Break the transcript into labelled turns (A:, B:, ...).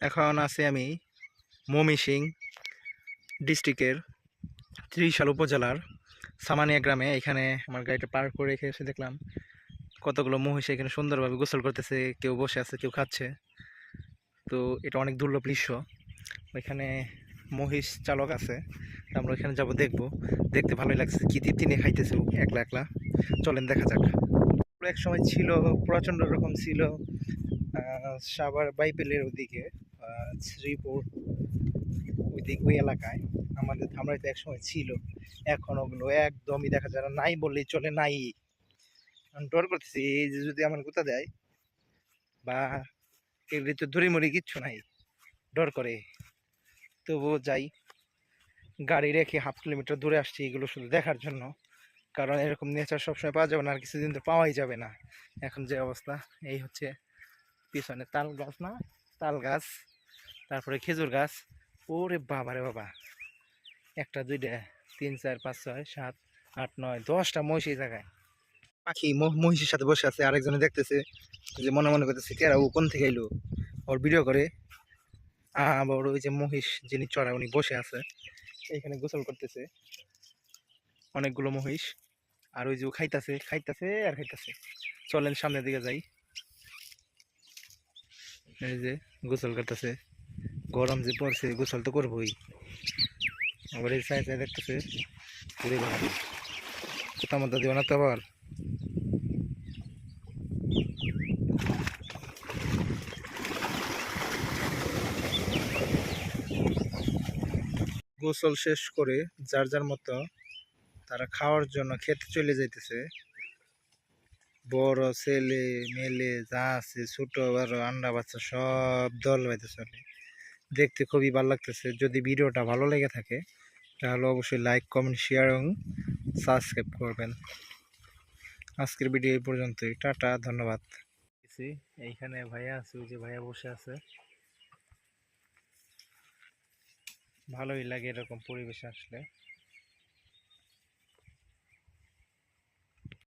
A: এখন আছি আমি ময়মনসিংহ ডিস্ট্রিক্টের ত্রিশাল উপজেলার সামানিয়া গ্রামে। এখানে আমার গাড়িটা পার্ক করে রেখে এসে দেখলাম কতগুলো মহিষ এখানে সুন্দরভাবে গোসল করতেছে, কেউ বসে আছে, কেউ খাচ্ছে। তো এটা অনেক দুর্লভ দৃশ্য। ওইখানে মহিষ চালক আছে, আমরা ওইখানে যাবো, দেখবো। দেখতে ভালোই লাগছে, কি তৃপ্তি নিয়ে খাইতেছে একলা একলা। চলেন দেখা যাক। এক সময় ছিল, প্রচণ্ড রকম ছিল সাভার বাইবেলের ওদিকে, শ্রীপুর ওই এলাকায় আমাদের ধামরাইতে এক সময় ছিল। এখন ওগুলো একদমই দেখা যায় না, নাই বললেই চলে, নাই। আমি ডর করতেছি, এই যে যদি আমার গুতা দেয় বা এগুলি তো দড়ি মড়ি কিচ্ছু নাই, ডর করে। তবুও যাই, গাড়ি রেখে হাফ কিলোমিটার দূরে আসছি এগুলো শুধু দেখার জন্য। কারণ এরকম নেচার সবসময় পাওয়া যাবে না, আর কিছুদিন তো পাওয়াই যাবে না। এখন যে অবস্থা, এই হচ্ছে পিছনে তাল গাছ, না তাল গাছ, তারপরে খেজুর গাছ। ওরে বাবা রে বাবা, একটা দুইটা তিন চার পাঁচ ছয় সাত আট নয় 10টা মহিষ এই জায়গায়। পাখি মহিষের সাথে বসে আছে, আরেকজনে দেখতেছে, যে মনে মনে করতেছে কেরা ও কোন থেকে এলো, ওর ভিডিও করে। আবার ওই যে মহিষ যিনি চড়ায় উনি বসে আছে, এইখানে গোসল করতেছে অনেকগুলো মহিষ। আর ওই যে ও খাইতাছে খাইতাছে আর খাইতাছে। চলেন সামনের দিকে যাই। এই যে গোসল করতেছে, গরম যে পড়ছে গোসল তো করবোই। আবার এই সাইড দেখতেছে ঘুরে বেড়াবে, কোথা মতো দিও না তো আবার। গোসল শেষ করে যার যার মতো তারা খাওয়ার জন্য খেতে চলে যাইতেছে। বড় ছেলে মেলে যা আছে, ছোট বড় আন্ডা বাচ্চা সব দল বাইতে চলে। দেখতে খুবই ভালো লাগতেছে। যদি ভিডিওটা ভালো লেগে থাকে তাহলে অবশ্যই লাইক, কমেন্ট, শেয়ার এবং সাবস্ক্রাইব করবেন। আজকের ভিডিও এই পর্যন্তই, টাটা, ধন্যবাদ। এইখানে ভাইয়া আছে, ওই যে ভাইয়া বসে আছে। ভালোই লাগে এরকম পরিবেশে আসলে।